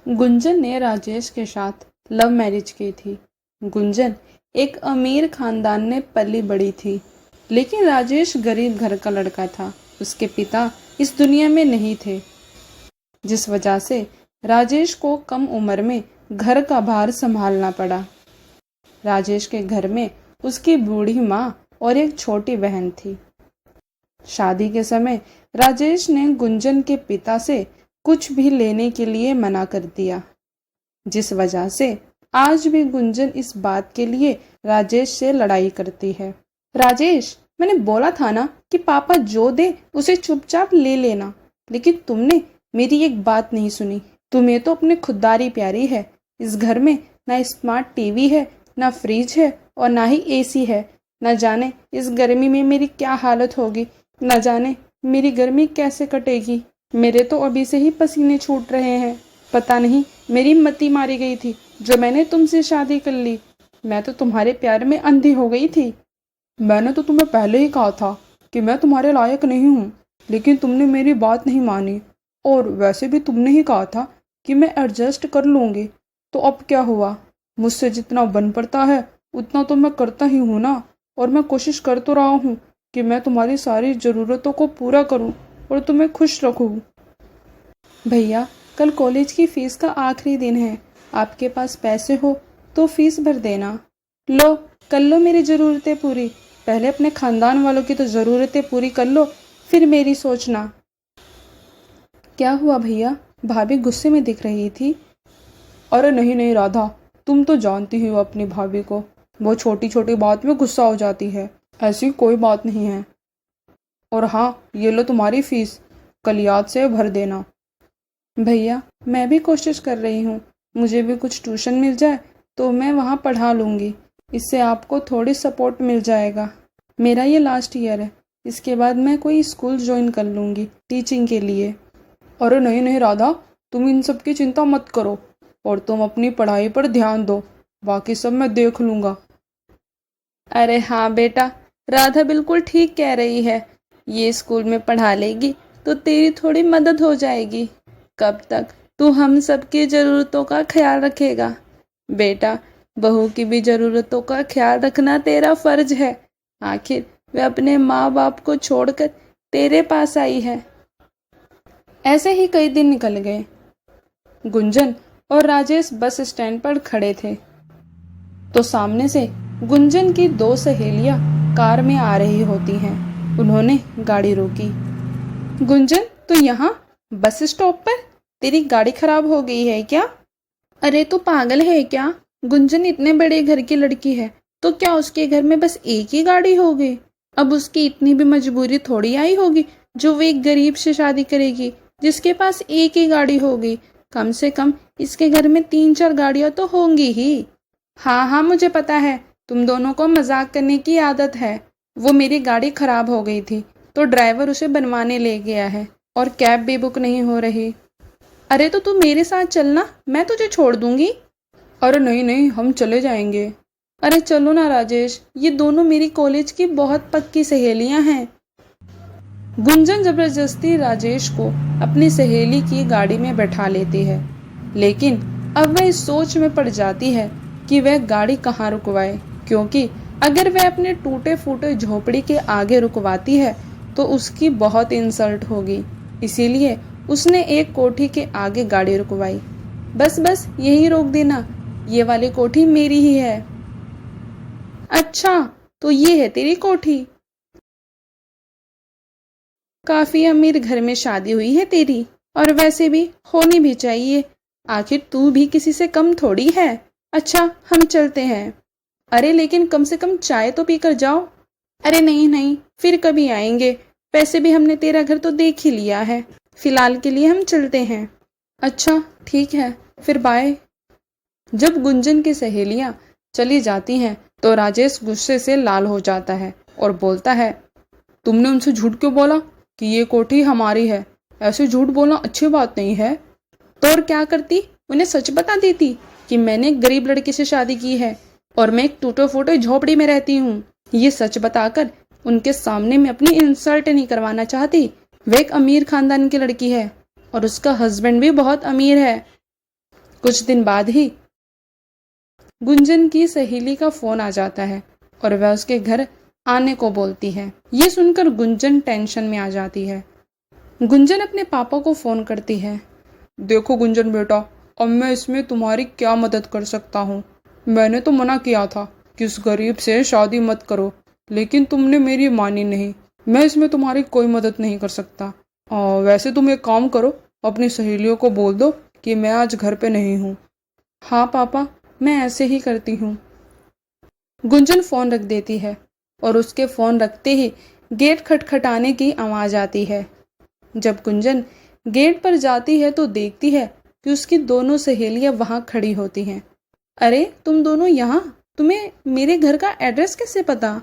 गुंजन ने राजेश के साथ लव मैरिज की थी। गुंजन एक अमीर खानदान में पली बड़ी थी, लेकिन राजेश गरीब घर का लड़का था। उसके पिता इस दुनिया में नहीं थे, जिस वजह से राजेश को कम उम्र में घर का भार संभालना पड़ा। राजेश के घर में उसकी बूढ़ी माँ और एक छोटी बहन थी। शादी के समय राजेश ने गुंजन के पिता से कुछ भी लेने के लिए मना कर दिया, जिस वजह से आज भी गुंजन इस बात के लिए राजेश से लड़ाई करती है। राजेश, मैंने बोला था ना कि पापा जो दे उसे चुपचाप ले लेना, लेकिन तुमने मेरी एक बात नहीं सुनी। तुम्हें तो अपनी खुददारी प्यारी है। इस घर में ना स्मार्ट टीवी है, ना फ्रिज है और ना ही एसी है। न जाने इस गर्मी में मेरी क्या हालत होगी, न जाने मेरी गर्मी कैसे कटेगी। मेरे तो अभी से ही पसीने छूट रहे हैं। पता नहीं मेरी मती मारी गई थी जो मैंने तुमसे शादी कर ली। मैं तो तुम्हारे प्यार में अंधी हो गई थी। मैंने तो तुम्हें पहले ही कहा था कि मैं तुम्हारे लायक नहीं हूँ, लेकिन तुमने मेरी बात नहीं मानी। और वैसे भी तुमने ही कहा था कि मैं एडजस्ट कर लूँगी, तो अब क्या हुआ? मुझसे जितना बन पड़ता है उतना तो मैं करता ही हूँ ना। और मैं कोशिश कर तो रहा हूँ कि मैं तुम्हारी सारी ज़रूरतों को पूरा करूँ और तुम्हें खुश रखूँ। भैया, कल कॉलेज की फ़ीस का आखिरी दिन है। आपके पास पैसे हो तो फ़ीस भर देना। लो, कर लो मेरी ज़रूरतें पूरी। पहले अपने ख़ानदान वालों की तो ज़रूरतें पूरी कर लो, फिर मेरी सोचना। क्या हुआ भैया? भाभी गुस्से में दिख रही थी। अरे नहीं नहीं राधा, तुम तो जानती ही हो अपनी भाभी को, वो छोटी छोटी बात में गुस्सा हो जाती है। ऐसी कोई बात नहीं है। और हाँ, ये लो तुम्हारी फ़ीस, कल याद से भर देना। भैया, मैं भी कोशिश कर रही हूँ। मुझे भी कुछ ट्यूशन मिल जाए तो मैं वहाँ पढ़ा लूँगी। इससे आपको थोड़ी सपोर्ट मिल जाएगा। मेरा ये लास्ट ईयर है, इसके बाद मैं कोई स्कूल ज्वाइन कर लूँगी टीचिंग के लिए। अरे नहीं नहीं राधा, तुम इन सब की चिंता मत करो और तुम अपनी पढ़ाई पर ध्यान दो, बाकी सब मैं देख लूँगा। अरे हाँ बेटा, राधा बिल्कुल ठीक कह रही है। ये स्कूल में पढ़ा लेगी तो तेरी थोड़ी मदद हो जाएगी। कब तक तू हम सबकी ज़रूरतों का ख्याल रखेगा? बेटा, बहू की भी ज़रूरतों का ख्याल रखना तेरा फ़र्ज है। आखिर वे अपने माँ बाप को छोड़कर तेरे पास आई है। ऐसे ही कई दिन निकल गए। गुंजन और राजेश बस स्टैंड पर खड़े थे तो सामने से गुंजन की दो सहेलियां कार में आ रही होती हैं। उन्होंने गाड़ी रोकी। गुंजन, तू यहाँ बस स्टॉप पर? तेरी गाड़ी खराब हो गई है क्या? अरे तू पागल है क्या? गुंजन इतने बड़े घर की लड़की है तो क्या उसके घर में बस एक ही गाड़ी होगी? अब उसकी इतनी भी मजबूरी थोड़ी आई होगी जो वो एक गरीब से शादी करेगी जिसके पास एक ही गाड़ी होगी। कम से कम इसके घर में 3-4 गाड़ियां तो होंगी ही। हाँ हाँ, मुझे पता है, तुम दोनों को मजाक करने की आदत है। वो मेरी गाड़ी खराब हो गई थी तो ड्राइवर उसे बनवाने ले गया है और कैब भी बुक नहीं हो रही। अरे तो तू मेरे साथ चलना, मैं तुझे छोड़ दूंगी। अरे नहीं नहीं, हम चले जाएंगे। अरे चलो ना राजेश, ये दोनों मेरी कॉलेज की बहुत पक्की सहेलियां हैं। गुंजन जबरदस्ती राजेश को अपनी सहेली की गाड़ी में बैठा लेती है, लेकिन अब वह इस सोच में पड़ जाती है कि वह गाड़ी कहाँ रुकवाए, क्योंकि अगर वह अपने टूटे फूटे झोपड़ी के आगे रुकवाती है तो उसकी बहुत इंसल्ट होगी। इसीलिए उसने एक कोठी के आगे गाड़ी रुकवाई। बस बस, यही रोक देना, ये वाली कोठी मेरी ही है। अच्छा, तो ये है तेरी कोठी? काफी अमीर घर में शादी हुई है तेरी, और वैसे भी होनी भी चाहिए। आखिर तू भी किसी से कम थोड़ी है। अच्छा, हम चलते हैं। अरे लेकिन कम से कम चाय तो पी कर जाओ। अरे नहीं नहीं, फिर कभी आएंगे। वैसे भी हमने तेरा घर तो देख ही लिया है। फिलहाल के लिए हम चलते हैं। अच्छा ठीक है, फिर बाय। जब गुंजन की सहेलियां चली जाती हैं तो राजेश गुस्से से लाल हो जाता है और बोलता है, तुमने उनसे झूठ क्यों बोला कि ये कोठी हमारी है? ऐसे झूठ बोलना अच्छी बात नहीं है। तो और क्या करती, उन्हें सच बता देती कि मैंने एक गरीब लड़की से शादी की है और मैं एक टूटे फूटे झोपड़ी में रहती हूँ। ये सच बताकर उनके सामने मैं अपनी इंसल्ट नहीं करवाना चाहती। वह एक अमीर खानदान की लड़की है और उसका हस्बैंड भी बहुत अमीर है। कुछ दिन बाद ही गुंजन की सहेली का फोन आ जाता है और वह उसके घर आने को बोलती है। ये सुनकर गुंजन टेंशन में आ जाती है। गुंजन अपने पापा को फोन करती है। देखो गुंजन बेटा, अब मैं इसमें तुम्हारी क्या मदद कर सकता हूँ। मैंने तो मना किया था कि उस गरीब से शादी मत करो, लेकिन तुमने मेरी मानी नहीं। मैं इसमें तुम्हारी कोई मदद नहीं कर सकता। वैसे तुम एक काम करो, अपनी सहेलियों को बोल दो कि मैं आज घर पे नहीं हूँ। हाँ पापा, मैं ऐसे ही करती हूँ। गुंजन फोन रख देती है और उसके फोन रखते ही गेट खटखटाने की आवाज आती है। जब गुंजन गेट पर जाती है तो देखती है कि उसकी दोनों सहेलियां वहां खड़ी होती हैं। अरे तुम दोनों यहाँ, तुम्हें मेरे घर का एड्रेस कैसे पता?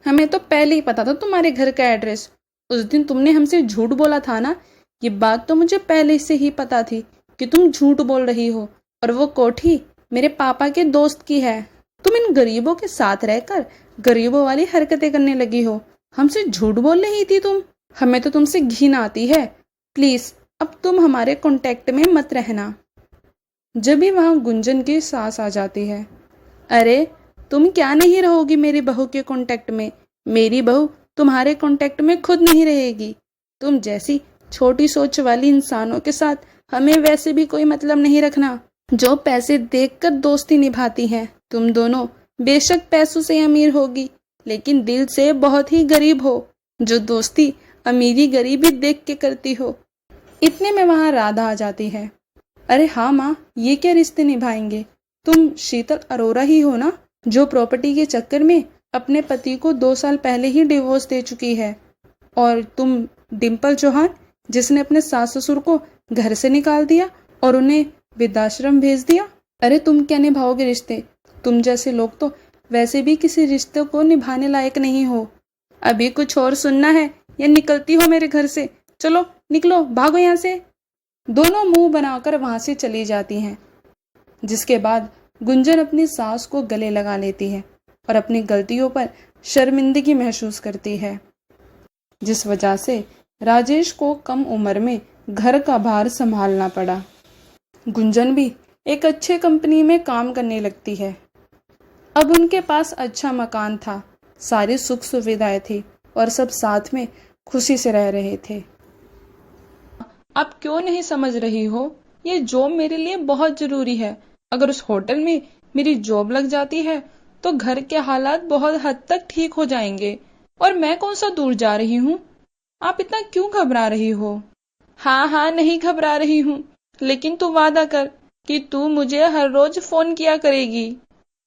हमें तो पहले ही पता था तुम्हारे घर का एड्रेस। उस दिन तुमने हमसे झूठ बोला था ना। ये बात तो मुझे पहले से ही पता थी कि तुम झूठ बोल रही हो, और वो कोठी मेरे पापा के दोस्त की है। तुम इन गरीबों के साथ रहकर गरीबों वाली हरकतें करने लगी हो। हमसे झूठ बोल रही थी तुम। हमें तो तुमसे घिन आती है। प्लीज अब तुम हमारे कांटेक्ट में मत रहना। जब भी वहां गुंजन की सास आ जाती है। अरे तुम क्या नहीं रहोगी मेरी बहू के कांटेक्ट में? मेरी बहू तुम्हारे कांटेक्ट में खुद नहीं रहेगी। तुम जैसी छोटी सोच वाली इंसानों के साथ हमें वैसे भी कोई मतलब नहीं रखना, जो पैसे देखकर दोस्ती निभाती हैं। तुम दोनों बेशक पैसों से अमीर होगी, लेकिन दिल से बहुत ही गरीब हो, जो दोस्ती अमीरी गरीबी देख के करती हो। इतने में वहां राधा आ जाती है। अरे हाँ माँ, ये क्या रिश्ते निभाएंगे? तुम शीतल अरोरा ही हो ना, जो प्रॉपर्टी के चक्कर में अपने पति को 2 साल पहले ही डिवोर्स दे चुकी है। और तुम डिम्पल चौहान, जिसने अपने सास ससुर को घर से निकाल दिया और उन्हें वृद्धाश्रम भेज दिया। अरे तुम क्या निभाओगे रिश्ते? तुम जैसे लोग तो वैसे भी किसी रिश्ते को निभाने लायक नहीं हो। अभी कुछ और सुनना है या निकलती हो मेरे घर से? चलो निकलो, भागो यहाँ से। दोनों मुंह बनाकर वहां से चली जाती हैं। जिसके बाद गुंजन अपनी सास को गले लगा लेती है और अपनी गलतियों पर शर्मिंदगी महसूस करती है, जिस वजह से राजेश को कम उम्र में घर का भार संभालना पड़ा। गुंजन भी एक अच्छे कंपनी में काम करने लगती है। अब उनके पास अच्छा मकान था, सारी सुख सुविधाएं थी और सब साथ में खुशी से रह रहे थे। आप क्यों नहीं समझ रही हो? ये जॉब मेरे लिए बहुत जरूरी है। अगर उस होटल में मेरी जॉब लग जाती है तो घर के हालात बहुत हद तक ठीक हो जाएंगे। और मैं कौन सा दूर जा रही हूँ? आप इतना क्यों घबरा रही हो? हाँ, नहीं घबरा रही हूँ, लेकिन तू वादा कर कि तू मुझे हर रोज फोन किया करेगी।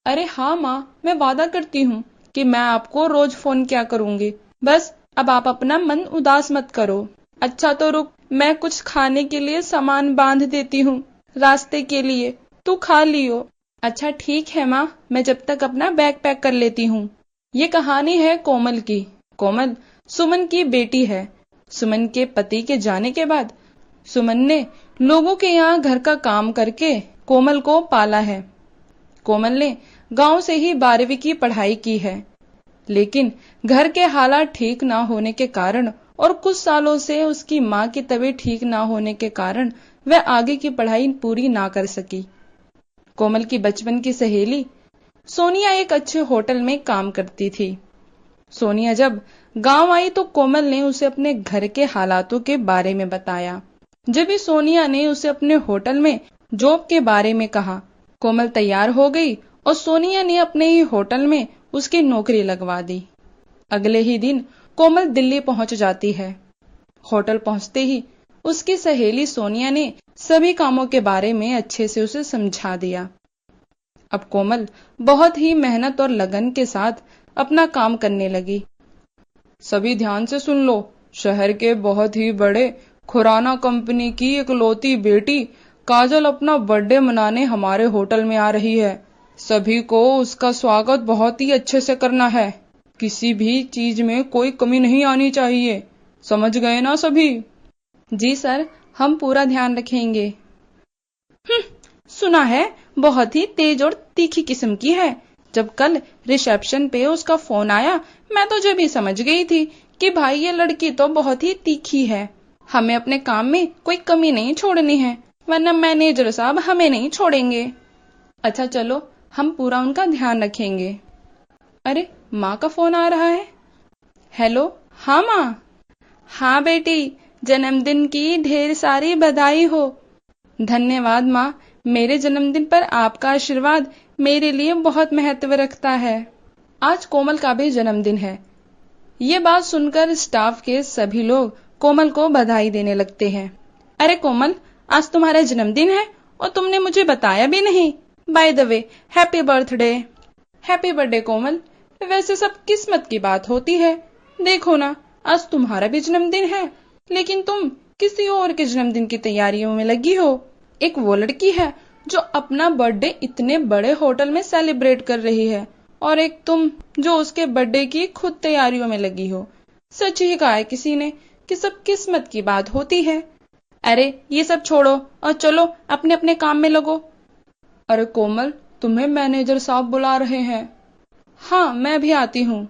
अरे हाँ माँ, मैं वादा करती हूँ कि मैं आपको रोज फोन किया करूँगी। बस अब आप अपना मन उदास मत करो। अच्छा तो रुक, मैं कुछ खाने के लिए सामान बांध देती हूँ रास्ते के लिए, तू खा लियो। अच्छा ठीक है माँ, मैं जब तक अपना बैग पैक कर लेती हूँ। ये कहानी है कोमल की। कोमल सुमन की बेटी है। सुमन के पति के जाने के बाद सुमन ने लोगों के यहाँ घर का काम करके कोमल को पाला है। कोमल ने गांव से ही 12वीं की पढ़ाई की है, लेकिन घर के हालात ठीक ना होने के कारण और कुछ सालों से उसकी माँ की तबीयत ठीक ना होने के कारण वह आगे की पढ़ाई पूरी ना कर सकी। कोमल की बचपन की सहेली सोनिया एक अच्छे होटल में काम करती थी। सोनिया जब गांव आई तो कोमल ने उसे अपने घर के हालातों के बारे में बताया। जब भी सोनिया ने उसे अपने होटल में जॉब के बारे में कहा, कोमल तैयार हो गई और सोनिया ने अपने ही होटल में उसकी नौकरी लगवा दी। अगले ही दिन कोमल दिल्ली पहुंच जाती है। होटल पहुंचते ही उसकी सहेली सोनिया ने सभी कामों के बारे में अच्छे से उसे समझा दिया। अब कोमल बहुत ही मेहनत और लगन के साथ अपना काम करने लगी। सभी ध्यान से सुन लो, शहर के बहुत ही बड़े खुराना कंपनी की इकलौती बेटी काजल अपना बर्थडे मनाने हमारे होटल में आ रही है। सभी को उसका स्वागत बहुत ही अच्छे से करना है। किसी भी चीज में कोई कमी नहीं आनी चाहिए। समझ गए ना सभी? जी सर, हम पूरा ध्यान रखेंगे। सुना है बहुत ही तेज और तीखी किस्म की है। जब कल रिसेप्शन पे उसका फोन आया, मैं तो जब ही समझ गई थी कि भाई ये लड़की तो बहुत ही तीखी है। हमें अपने काम में कोई कमी नहीं छोड़नी है। वरना मैनेजर साहब हमें नहीं छोड़ेंगे। अच्छा चलो, हम पूरा उनका ध्यान रखेंगे। अरे माँ का फोन आ रहा है। हेलो, हाँ माँ। हाँ बेटी, जन्मदिन की ढेर सारी बधाई हो। धन्यवाद माँ, मेरे जन्मदिन पर आपका आशीर्वाद मेरे लिए बहुत महत्व रखता है। आज कोमल का भी जन्मदिन है। ये बात सुनकर स्टाफ के सभी लोग कोमल को बधाई देने लगते हैं। अरे कोमल, आज तुम्हारा जन्मदिन है और तुमने मुझे बताया भी नहीं। By the way, happy birthday. Happy birthday Komal. वैसे सब किस्मत की बात होती है। देखो ना, आज तुम्हारा भी जन्मदिन है, लेकिन तुम किसी और के जन्मदिन की तैयारियों में लगी हो। एक वो लड़की है जो अपना बर्थडे इतने बड़े होटल में सेलिब्रेट कर रही है, और एक तुम जो उसके बर्थडे की खुद तैयारियों में लगी हो। सच ही कहा है किसी ने कि सब किस्मत की बात होती है। अरे ये सब छोड़ो और चलो अपने अपने काम में लगो। अरे कोमल, तुम्हें मैनेजर साहब बुला रहे हैं। हाँ, मैं भी आती हूँ।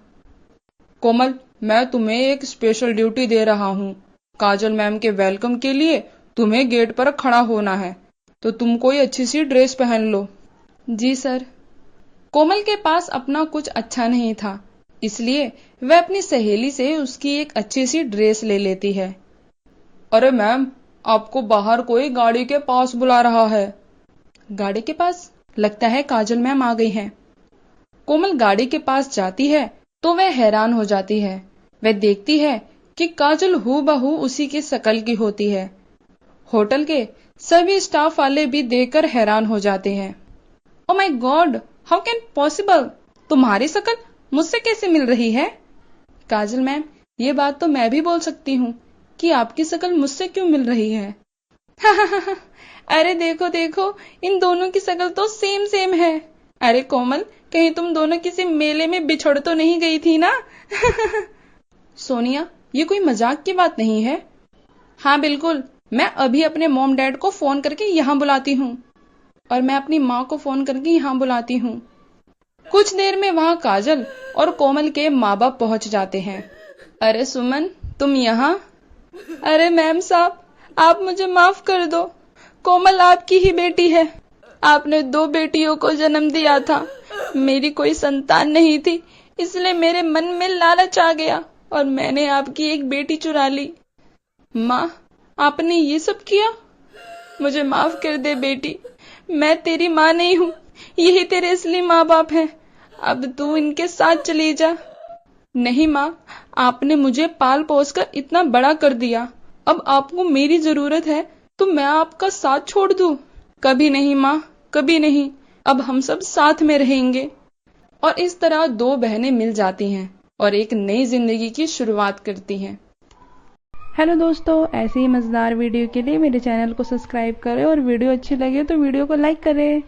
कोमल, मैं तुम्हें एक स्पेशल ड्यूटी दे रहा हूँ। काजल मैम के वेलकम के लिए तुम्हें गेट पर खड़ा होना है, तो तुम कोई अच्छी सी ड्रेस पहन लो। जी सर। कोमल के पास अपना कुछ अच्छा नहीं था, इसलिए वह अपनी सहेली से उसकी एक अच्छी सी ड्रेस ले लेती है। अरे मैम, आपको बाहर कोई गाड़ी के पास बुला रहा है। गाड़ी के पास? लगता है काजल मैम आ गई हैं। कोमल गाड़ी के पास जाती है तो वह हैरान हो जाती है। वह देखती है कि काजल हूबहू उसी की शक्ल की होती है। होटल के सभी स्टाफ वाले भी देखकर हैरान हो जाते हैं। Oh my God, how can possible? तुम्हारी शक्ल मुझसे कैसे मिल रही है? काजल मैम, ये बात तो मैं भी बोल सकती हूँ कि आपकी शक्ल मुझसे क्यों मिल रही है। अरे देखो देखो, इन दोनों की शक्ल तो सेम सेम है। अरे कोमल, कहीं तुम दोनों किसी मेले में बिछड़ तो नहीं गई थी ना? सोनिया, ये कोई मजाक की बात नहीं है। हाँ बिल्कुल, मैं अभी अपने मॉम डैड को फोन करके यहाँ बुलाती हूँ, और मैं अपनी माँ को फोन करके यहाँ बुलाती हूँ। कुछ देर में वहाँ काजल और कोमल के माँ बाप पहुंच जाते हैं। अरे सुमन, तुम यहाँ? अरे मैम साहब, आप मुझे माफ कर दो। कोमल आपकी ही बेटी है। आपने 2 बेटियों को जन्म दिया था। मेरी कोई संतान नहीं थी, इसलिए मेरे मन में लालच आ गया और मैंने आपकी एक बेटी चुरा ली। माँ, आपने ये सब किया? मुझे माफ कर दे बेटी, मैं तेरी माँ नहीं हूँ, यही तेरे असली माँ बाप हैं। अब तू इनके साथ चली जा। नहीं माँ, आपने मुझे पाल पोस कर इतना बड़ा कर दिया, अब आपको मेरी जरूरत है तो मैं आपका साथ छोड़ दूं? कभी नहीं माँ, कभी नहीं। अब हम सब साथ में रहेंगे। और इस तरह 2 बहनें मिल जाती हैं और एक नई जिंदगी की शुरुआत करती हैं। हेलो दोस्तों, ऐसे ही मजेदार वीडियो के लिए मेरे चैनल को सब्सक्राइब करें और वीडियो अच्छी लगे तो वीडियो को लाइक करें।